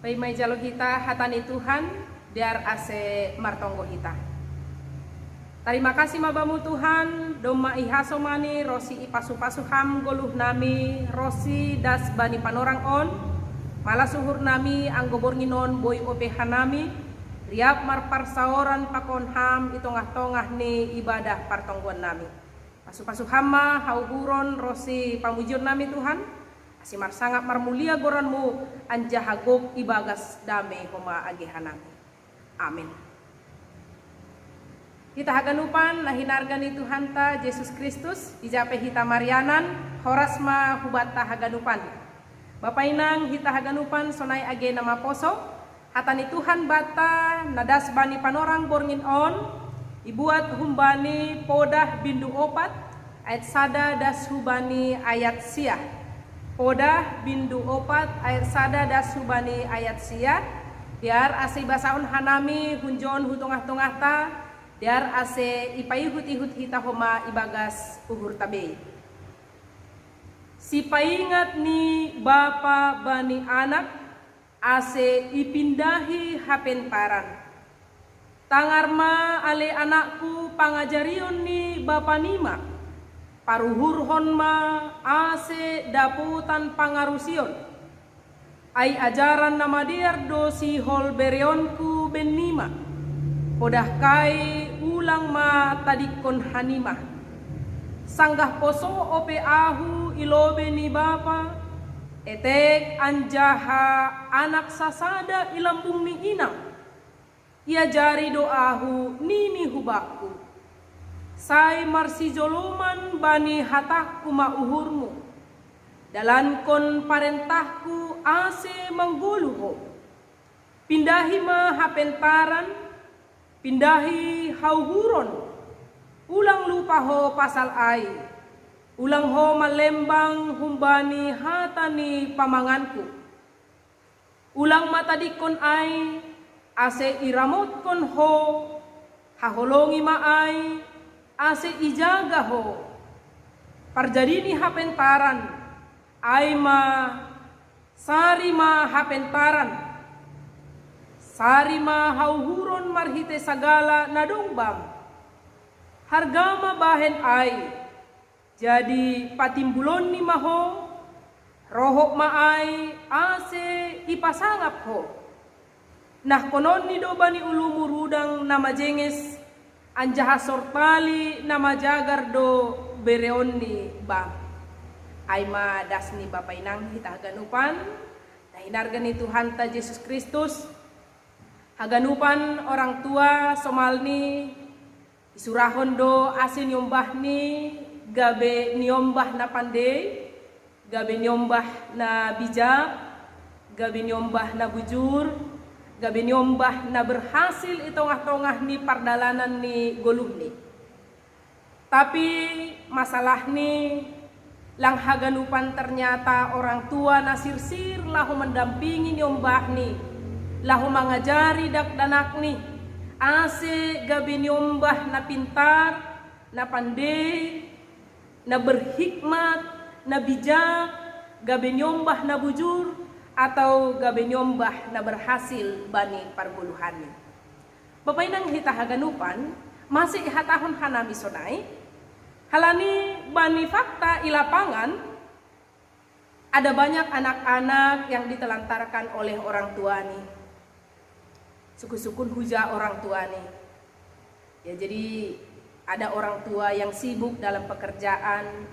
Pai mai jalo kita hatani Tuhan biar ase martonggo kita. Terima kasih mabamu Tuhan, doma ihasomani rosi ipasu-pasu ham goluh nami rosi das bani panorang on, malah suhur nami anggobor nginon boy opehan nami, riap marpar saoran pakon ham itongah-tongah ni ibadah partongguan nami. Pasu-pasu hama hauhuron rosi pamujur nami Tuhan, asimar sangat marmulia goranmu anjahagok ibagas dame homa agehan nami. Amin. Kita haganupan nahinargani Tuhan ta Yesus Kristus ijape hita Marianan horasma hubata haganupan. Bapak inang hita haganupan sonai age nama poso hatani Tuhan bata nadas bani panorang borngin on ibuat humbani podah bindu opat ayat sada das hubani ayat sia. Podah bindu opat ayat sada das hubani ayat sia biar ase basaon hanami hunjon hutungah-tungah ta biar ase ipaihut-ihut hita homa ibagas uhur tabe. Si paingat ni bapa bani anak ase ipindahi hapentaran. Tangarma ale anakku pangajarion ni bapa nima. Paruhur honma ase daputan pangarusion. Ai ajaran nama diar dosi hol bereonku ben nima. Podah kai ulang ma tadikon hanimah. Sanggah poso ope ahu ilobe ni bapa. Etek anjaha anak sasada ilambung ni inang. Ia jari doahu nini hubakku. Sai marsi joloman bani hatakku mauhurmu. Dalankon parentahku ase mangguluho. Pindahi ma hapentaran. Pindahi hauhuron, ulang lupa ho pasal ai, ulang ho malembang humbani hatani pamanganku, ulang matadikon ai, ase iramotkon ho, haholongi ma ai, ase ijaga ho, parjadini hapentaran, ai ma sari ma hapentaran. Sari ma hauhuron marhite sagala nadongbang. Hargama bahen ai. Jadi patimbulon ni maho. Rohok ma ai ase ipasangap ho. Nah konon ni doba ni ulumu rudang nama jenges. Anjaha sortali nama jagar do bereon ni bang. Ai ma das ni bapak inang hita ganupan. Nahinargan ni Tuhan ta Yesus Kristus. Haganupan orang tua somalni isurahon do asin nyombah ni gabe nyombah na pandai, gabe nyombah na bijak, gabe nyombah na bujur, gabe nyombah na berhasil itongah-tongah ni pardalanan ni goluh ni. Tapi masalah ni lang haganupan ternyata orang tua na sirsir lahu mendampingi nyombah ni. Lahu mangajari dak danak ni ase gabi nyombah na pintar, na pandai, na berhikmat, na bijak, gabi nyombah na bujur atau gabi nyombah na berhasil bani parguluhan ni. Bapak inang hita haganupan masih hatahon hanami sonai halani bani fakta ilapangan ada banyak anak-anak yang ditelantarkan oleh orang tua ni. Suku-sukun huja orang tua nih. Ya jadi ada orang tua yang sibuk dalam pekerjaan.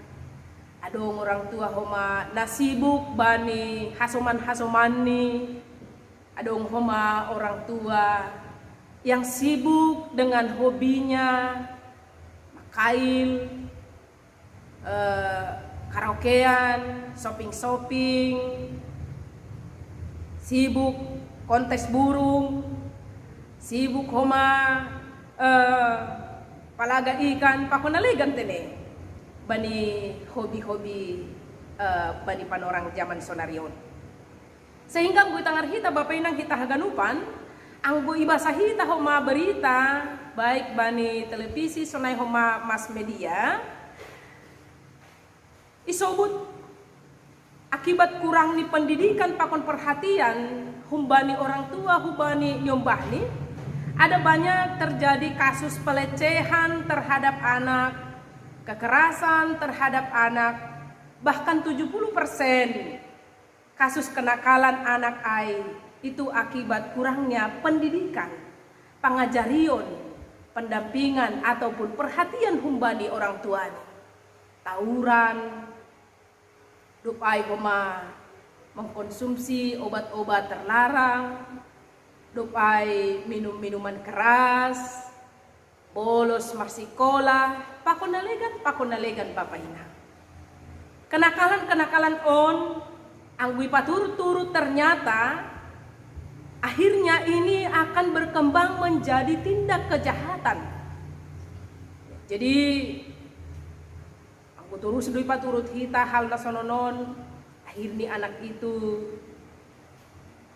Ada orang tua homa nasibuk bani hasoman-hasoman nih. Ada homa orang tua yang sibuk dengan hobinya makail, karaokean, shopping-shopping, sibuk kontes burung, sibuk homa palaga ikan pakonaligan tene bani hobi-hobi bani panorang zaman sonarion. Sehingga gue tangar hita bapak inang hita haganupan ang gue ibasa hita homa berita baik bani televisi sonai homa mass media isobut akibat kurang ni pendidikan pakon perhatian humbani orang tua, humbani nyombah ni, ada banyak terjadi kasus pelecehan terhadap anak, kekerasan terhadap anak, bahkan 70% kasus kenakalan anak ai itu akibat kurangnya pendidikan, pengajarian, pendampingan ataupun perhatian humbani orang tua. Tawuran, dupai homa mengkonsumsi obat-obat terlarang, dupai minum-minuman keras, bolos marsikola, pakon-nalegan Bapak Ina. Kenakalan-kenakalan on, ang wipaturut-turut ternyata akhirnya ini akan berkembang menjadi tindak kejahatan. Jadi aku terus wipaturut hita hal nasononon, akhirnya anak itu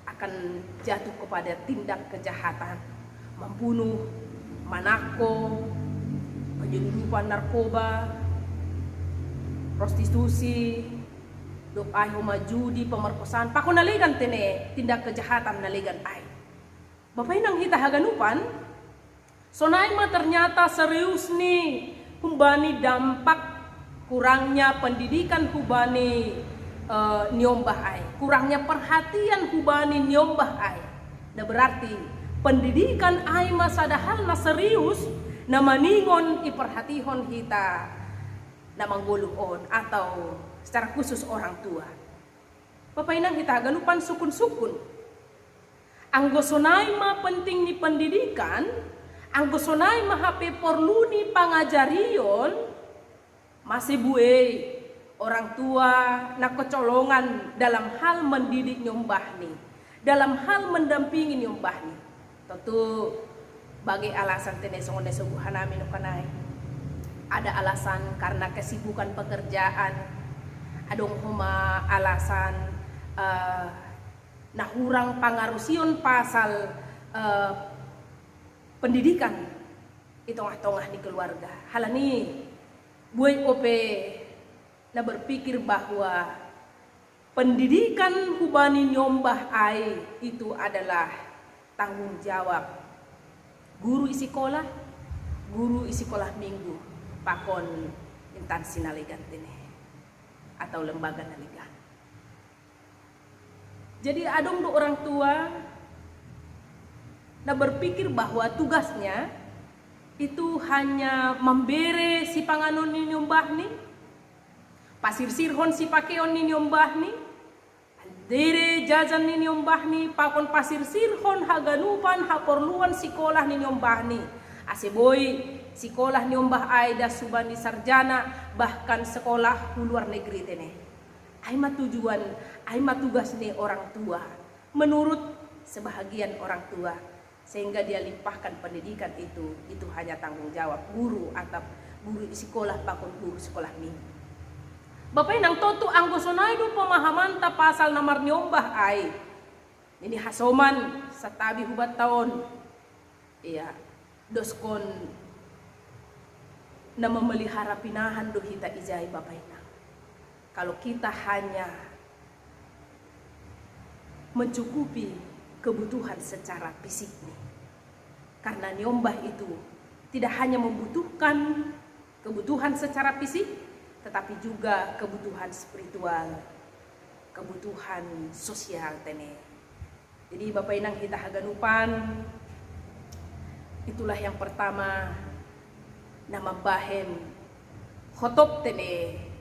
akan jatuh kepada tindak kejahatan, membunuh, manako, penyelundupan narkoba, prostitusi, doai homa judi, pemerkosaan, pakon nalegan tene tindak kejahatan nalegan ai. Bapak inang hita haganupan, sonai ma ternyata serius nih humbani dampak kurangnya pendidikan hubani nyombah ai, kurangnya perhatian hubani nyombah ai. Nah berarti pendidikan ai masadahal na serius na maningon iperhatihon hita na mangguluon atau secara khusus orang tua. Bapak inang kita ganupan sukun-sukun. Anggo sonai ma penting ni pendidikan, anggo sonai ma hape perlu ni pangajarion, masih buai orang tua na kecolongan dalam hal mendidik nyombah ni, dalam hal mendampingi nyombah ni. Tentu bagi alasan tene songone subuhan amin ukanai. Ada alasan karena kesibukan pekerjaan, adong homa alasan nahurang pangarusion pasal pendidikan itongah-tongah di keluarga. Halani buai ope na berpikir bahwa pendidikan hubani nyombah ai itu adalah tanggung jawab guru isi sekolah minggu pakon instansi nalegan tene atau lembaga nalegan. Jadi adong do orang tua na berpikir bahwa tugasnya itu hanya membere si panganon ni nyombah ni, pasir sirhon si pakeon ni nyombah ni, dere jajan ni nyombah ni, pakon pasir sirhon haganupan haporluan sekolah ni nyombah ni. Aseboy sekolah nyombah ai da subani sarjana bahkan sekolah luar negeri tene. Ai tujuan, ai tugas ni orang tua. Menurut sebahagian orang tua, sehingga dia limpahkan pendidikan itu hanya tanggung jawab guru atau guru di sekolah pakon guru sekolah minggu. Bapak nang toto anggo sonai do pemahaman ta pasal namar nyombah ai. Ini hasoman satabi hubat tahun. Iya, doskon na memelihara pinahan do hita ijai Bapak nang. Kalau kita hanya mencukupi kebutuhan secara fisik nih. Karena nyombah itu tidak hanya membutuhkan kebutuhan secara fisik, tetapi juga kebutuhan spiritual, kebutuhan sosial tene. Jadi Bapak inang kita haganupan, itulah yang pertama nama bahen khotop tene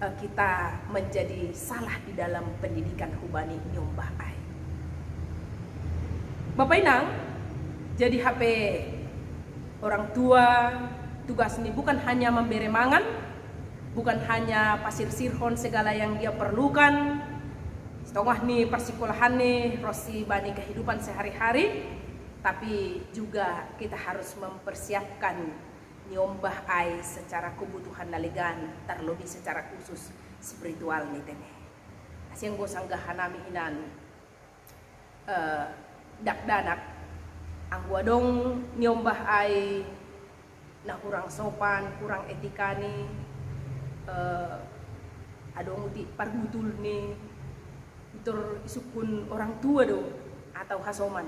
kita menjadi salah di dalam pendidikan hubani nyombah ai. Bapak inang, jadi HP orang tua tugas ini bukan hanya memberi mangan, bukan hanya pasir sirhon segala yang dia perlukan, setengah nih persekolahan nih rosi bani kehidupan sehari-hari, tapi juga kita harus mempersiapkan nyombah ai secara kebutuhan nalegan, terlebih secara khusus spiritual nih tene. Asyang gosang gahanami inan dakdanak ang wadong nyombah ai na kurang sopan, kurang etika ni adong uti pargutul ni itor isukun orang tua do atau hasoman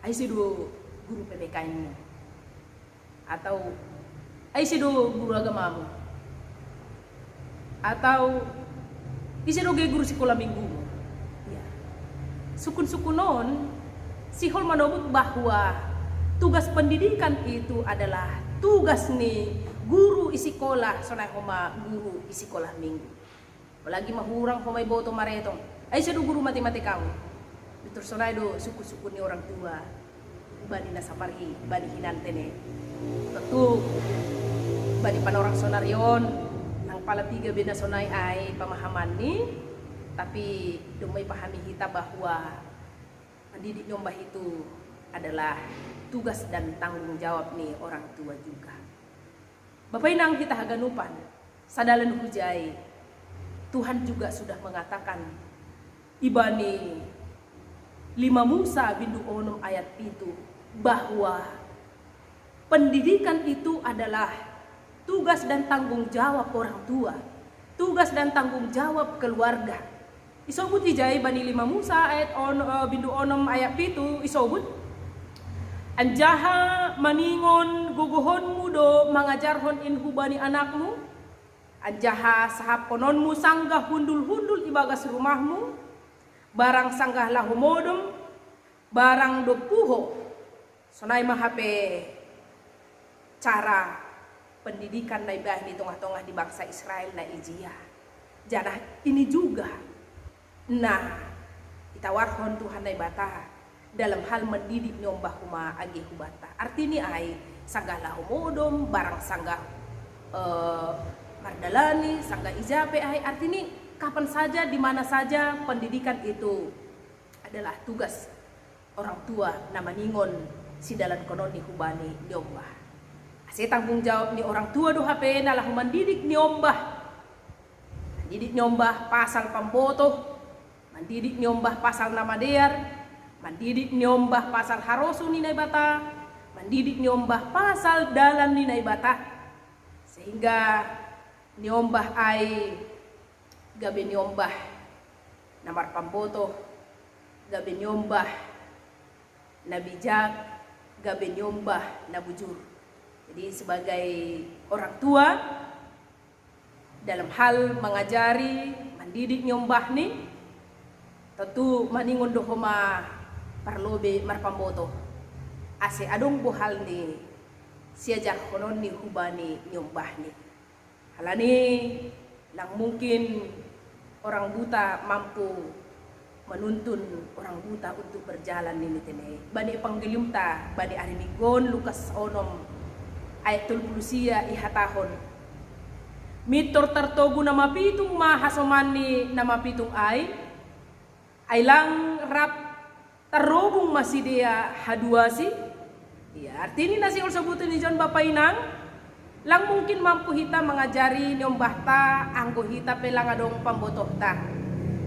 ay si do guru PPKN mo atau ay si do guru agama mo atau isi do guru sekolah minggu mo ya. Sukun-sukunon si hol manobut bahwa tugas pendidikan itu adalah tugas ni guru isikolah sonay homa guru isikolah minggu. Apalagi mahurang humay boto maretong. Ay siya do guru matematika mo. Bitur sonay do suku-suku ni orang tua. Bani na sa pari, bani hinantene. Tentu bani panorang sonaryon ang palatiga bina sonay ay pamahaman ni, tapi dumay pahami kita bahwa mendidik nyombah itu adalah tugas dan tanggung jawab nih orang tua juga. Bapak inang kita haganupan, sadalan hujai, Tuhan juga sudah mengatakan, ibani 5 Musa bindu 6 ayat itu, bahwa pendidikan itu adalah tugas dan tanggung jawab orang tua, tugas dan tanggung jawab keluarga. Isobut ijai bani 5 Musa ayat bindu 6 ayat itu isobut, anjaha maningon guguhonmu do mangajarhon inhubani anakmu, anjaha sahap kononmu sanggah hundul-hundul ibagas rumahmu, barang sanggah lahumodom, barang do puho, sonay mahape cara pendidikan na ibah di tengah-tengah di bangsa Israel na ijia. Janah ini juga, nah itawarhon Tuhan na ibata dalam hal mendidik nyombah huma agi hubata. Artinya ay sanggah lahumodom, barang sanggah mardalani, sanggah ijape ay artinya kapan saja, di mana saja pendidikan itu adalah tugas orang tua na maningon si dalan konon ni hubani nyombah. Asi tanggung jawab ni orang tua do hape nalah mendidik nyombah. Mendidik nyombah pasal pamboto, mendidik nyombah pasal nama dear, mendidik nyombah pasal harosu ni naibata, mendidik nyombah pasal dalan ni naibata, sehingga nyombah ay gabe nyombah namar pamboto, gabe nyombah na bijak, gabe nyombah na bujur. Jadi sebagai orang tua dalam hal mengajari, mendidik nyombah ni, tentu maningon dohoma parlobe marpamboto ase adong buhal ni siajar konon ni hubani nyombah ni halani lang mungkin orang buta mampu menuntun orang buta untuk berjalan ini tene bani panggilimta bani arimigon Lukas 6 ayat 30 ihatahon mitor tartogu nama pitung mahasomani nama pitung ay lang rap terhubung masih dia haduasi, ya artinya nasi ol sebutin ni John Bapak Inang, lang mungkin mampu hita mengajari nyombah ta, anggo hita pelang adong pambotoh ta,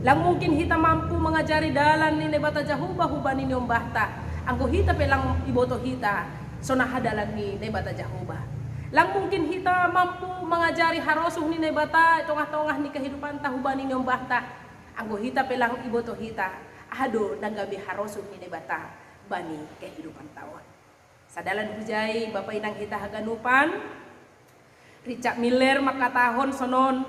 lang mungkin hita mampu mengajari dalan ni nebata jahuba hubani nyombah ta, anggo hita pelang iboto hita, sonah dalan ni nebata jahuba, lang mungkin hita mampu mengajari harosuh ni nebata, tongah-tongah ni kehidupan ta hubani nyombah ta, anggo hita pelang iboto hita. Ado nanggabi harosuh ni bata bani kehidupan tawon. Sadalan hujai Bapak Inang kita haganupan Richard Miller makatahon sonon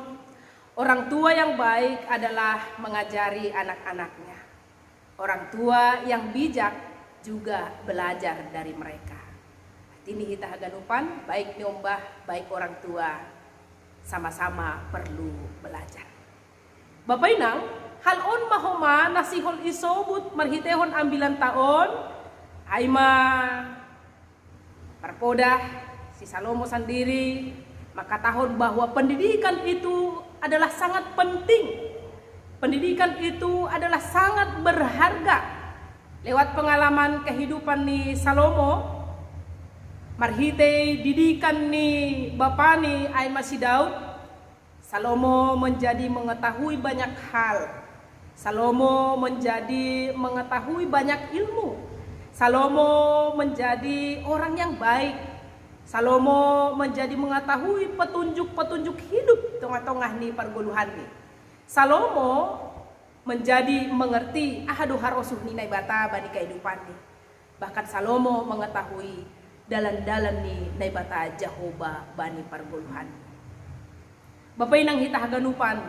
orang tua yang baik adalah mengajari anak-anaknya. Orang tua yang bijak juga belajar dari mereka. Ini kita haganupan baik nyombah baik orang tua sama-sama perlu belajar. Bapak Inang halon mahoma nasihol isobut marhitehon ambilan taon aima perpodah si Salomo sendiri maka tahun bahwa pendidikan itu adalah sangat penting, pendidikan itu adalah sangat berharga. Lewat pengalaman kehidupan ni Salomo marhite didikan ni bapani aima si Daud, Salomo menjadi mengetahui banyak hal. Salomo menjadi mengetahui banyak ilmu. Salomo menjadi orang yang baik. Salomo menjadi mengetahui petunjuk-petunjuk hidup tengah-tengah ni perguluhan ni. Salomo menjadi mengerti ahadu harosuh ni naibata bani kehidupan ni. Bahkan Salomo mengetahui dalan-dalan ni naibata Jehovah bani perguluhan. Bapak inang hitah ganupan,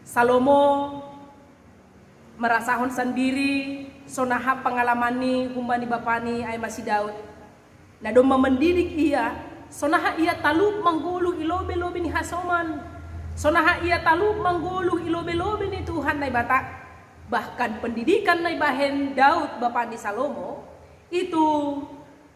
Salomo merasahon sendiri sonaha pengalaman ni humbani bapani ay masih Daud. Nadom mendidik ia, sonaha ia talup manggulu ilobe-lobe ni hasoman. Sonaha ia talup manggulu ilobe-lobe ni Tuhan naibata. Bahkan pendidikan naibahen Daud bapani Salomo itu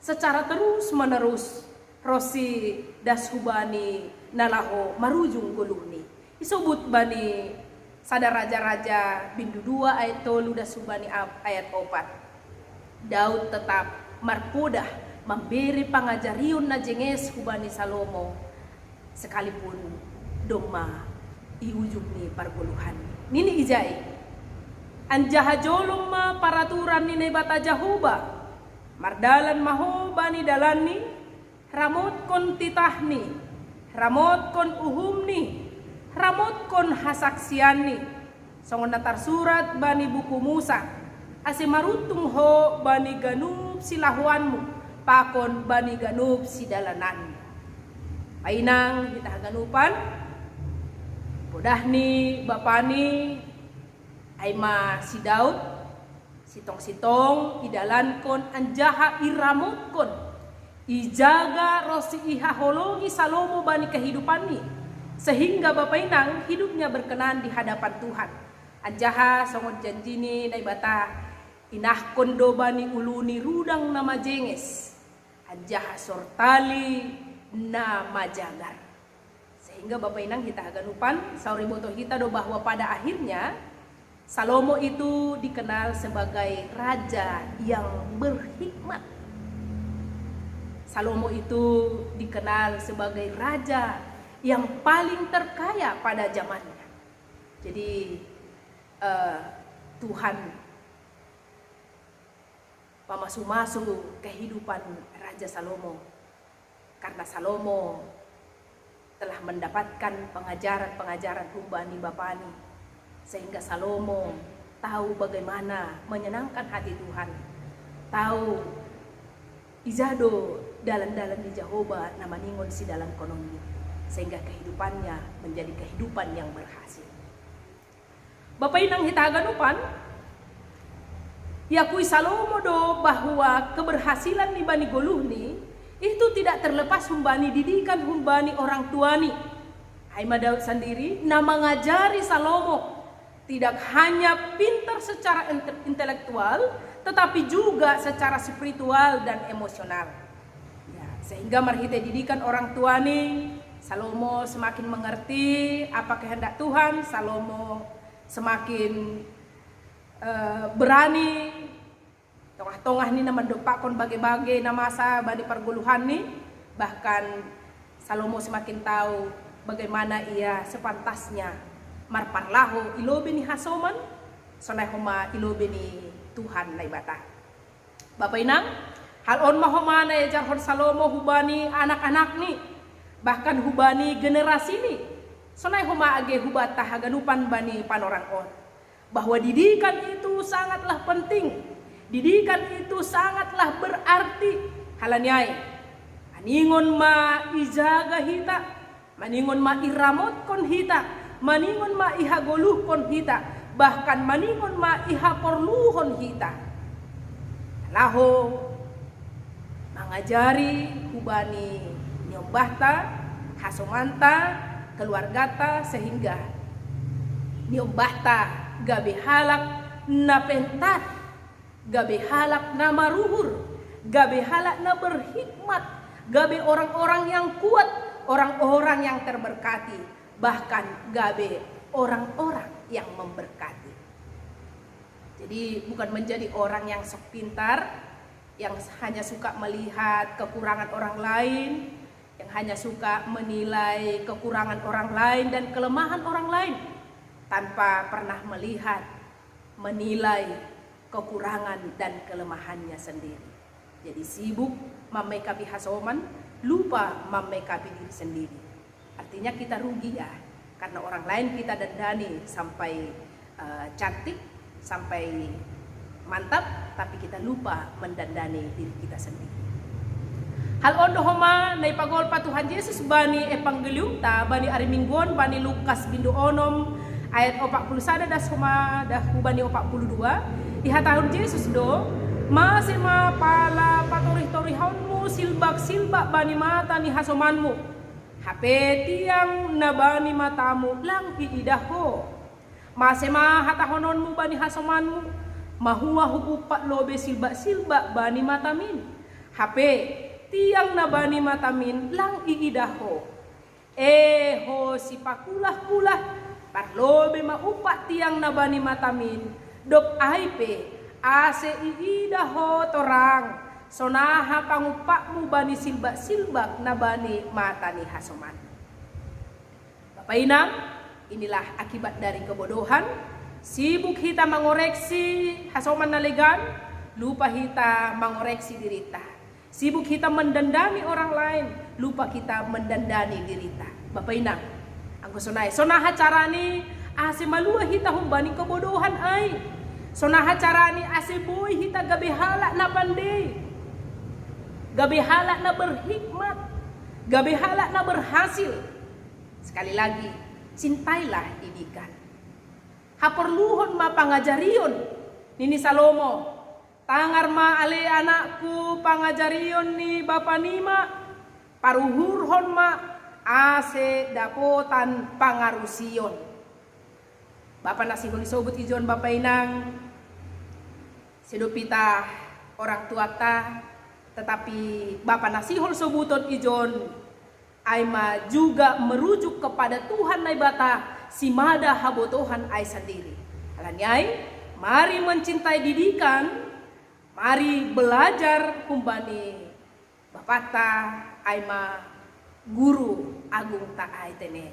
secara terus menerus rosi das hubani nalaho marujung guluni. Disebut bani sada raja-raja bindu 2 ayat 3 das hubani ayat 4. Daud tetap marpodah memberi pangajariun na jenges hubani Salomo sekalipun doma i ujung ni parguluhan. Nini ijai anjaha jolong ma paraturan ni nebata Jehovah mardalan maho bani dalani ramot kon titahni ramot kon uhumni ramot kon hasaksianni songon natar surat bani buku Musa ase marutung ho bani ganub silahuanmu pakon bani ganub si dalanan. Painang kita ganupan bodah ni bapani aima si Daud sitong-sitong idalan kon anjaha iramut kon ijaga rosi iha holongi Salomo bani kehidupan ni sehingga bapainang hidupnya berkenan di hadapan Tuhan. Anjaha songon janji ni naibata inah kondo bani uluni rudang nama jenges anjaha sortali nama jagar. Sehingga Bapak Inang kita aganupan sauri boto kita do bahwa pada akhirnya Salomo itu dikenal sebagai raja yang berhikmat. Salomo itu dikenal sebagai raja yang paling terkaya pada zamannya. Jadi Tuhan pamasu-masu kehidupan Raja Salomo karena Salomo telah mendapatkan pengajaran-pengajaran humbani bapani sehingga Salomo tahu bagaimana menyenangkan hati Tuhan, tahu izado dalan-dalan di Jehovah nama ningon si dalam kononnya sehingga kehidupannya menjadi kehidupan yang berhasil. Bapak inang hitaganupan yakui Salomo do bahwa keberhasilan ni bani goluh ni itu tidak terlepas humbani didikan humbani orang tuani. Haima Daud sendiri nama ngajari Salomo tidak hanya pintar secara intelektual tetapi juga secara spiritual dan emosional. Ya, sehingga marhite didikan orang tuani Salomo semakin mengerti apa kehendak Tuhan. Salomo semakin berani tongah-tongah ni na mendopakon bagai-bagai na masa bani perguluhan ni. Bahkan Salomo semakin tahu bagaimana ia sepantasnya marparlahu ilobe ni hasoman sonai homa ilobe ni Tuhan naibata. Bapak inang hal on mahomana ya jarhon Salomo hubani anak-anak ni bahkan hubani generasi ni sonai homa age hubata haganupan bani panorang on bahwa didikan itu sangatlah penting, didikan itu sangatlah berarti. Halanyai maningon ma ijaga hita, maningon ma iramot kon hita, maningon ma ihagoluh kon hita, bahkan maningon ma ihaporluhon hita. Laho mengajari hubani nyombahta, hasomanta, keluargata sehingga nyombahta gabe halak na pentat, gabe halak na maruhur, gabe halak na berhikmat, gabe orang-orang yang kuat, orang-orang yang terberkati, bahkan gabe orang-orang yang memberkati. Jadi bukan menjadi orang yang sok pintar, yang hanya suka melihat kekurangan orang lain, yang hanya suka menilai kekurangan orang lain dan kelemahan orang lain tanpa pernah melihat, menilai kekurangan dan kelemahannya sendiri. Jadi sibuk memekapi hasoman, lupa memekapi diri sendiri. Artinya kita rugi ya, Karena orang lain kita dandani sampai cantik, sampai mantap, tapi kita lupa mendandani diri kita sendiri. Hal ondo homa na ipagolpa Tuhan Yesus bani Evangelium ta bani ari mingguon bani Lukas bindu onom ayat 41 das homa dah bani 42 ihatahun Yesus do masih ma pala patorih-torihonmu silbak-silbak bani mata ni hasomanmu hape tiang na bani matamu lang iidaho masih ma hatahononmu bani hasomanmu mahuwa hubupat lobe silbak-silbak bani matamin hape tiang na bani matamin lang iidaho ho si pakulah-kulah parlobe maupat tiang na bani matamin dok aipe ase iidaho torang sonaha pangupakmu bani silbak-silbak na bani matani hasoman. Bapak Inang, inilah akibat dari kebodohan. Sibuk kita mengoreksi hasoman nalegan, lupa kita mengoreksi dirita. Sibuk kita mendandani orang lain, lupa kita mendandani dirita. Bapak Inang, anggo sonai sonaha carani ase malua hita humbani kebodohan ai. Sonaha carani ase boy hita gabehala na pandai. Gabehala na berhikmat, gabehala na berhasil. Sekali lagi, cintailah didikan. Haperluhon ma pangajarion nini Salomo. Tangar ma ale anakku pangajarion ni bapa nima. Paruhurhon ma ase dapotan pangarusion. Bapak nasi huli sobut ijon Bapak Inang. Sedopita orang tua ta, tetapi Bapak nasi hul sobuton ijon aima juga merujuk kepada Tuhan nai bata si mada habotohan ai sendiri. Alanyai, mari mencintai didikan, mari belajar kumbani Bapak ta aima guru agung ta ai tene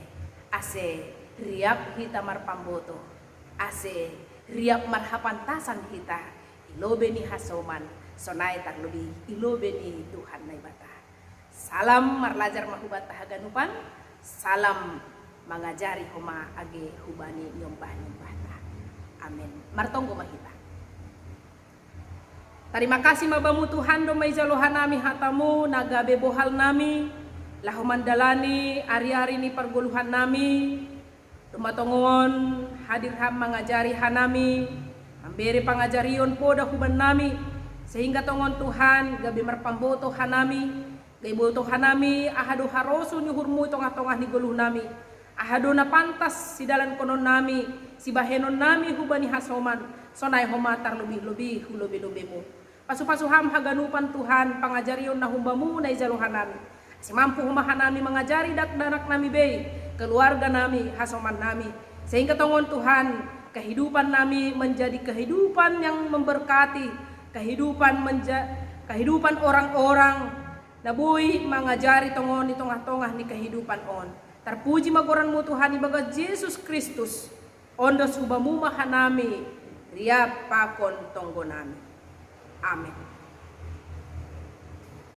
ase riap hita marpamboto ase riap marhapantasan hita ilobe ni hasoman sonai tarlubi ilobe ni Tuhan nai bata. Salam marlajar mahubat tahaganupan, salam mengajari homa age hubani nyombah ta. Amin. Martonggo mahita. Terima kasih mabamu Tuhan do maizalohan nami hatamu nagabe bohal nami lahomandalani ari-ari ni perguluhan nami. Tumatongon hadir ham mengajari hanami, memberi pangajarion poda huban nami, sehingga tongon Tuhan gabi merpamboto hanami, gaiboto hanami ahado harosu nyuhurmu tongah-tongah ni guluh nami, ahado na pantas si dalan konon nami, si bahenon nami hubani hasoman, sonai homatar lebih-lebih hulobe-lobemu. Pasu-pasu ham haganupan Tuhan pangajarion na humbamu na izaluhan nami. Si mampu humahan nami mengajari danak nami bei, keluarga nami, hasoman nami. Sehingga tongon Tuhan, kehidupan nami menjadi kehidupan yang memberkati, kehidupan orang-orang nabui mengajari tongon di tengah-tengah ni kehidupan on. Terpuji magoranmu Tuhan ibaga Yesus Kristus. Ondo subamu mahanami, riap pakon tonggo nami. Amin.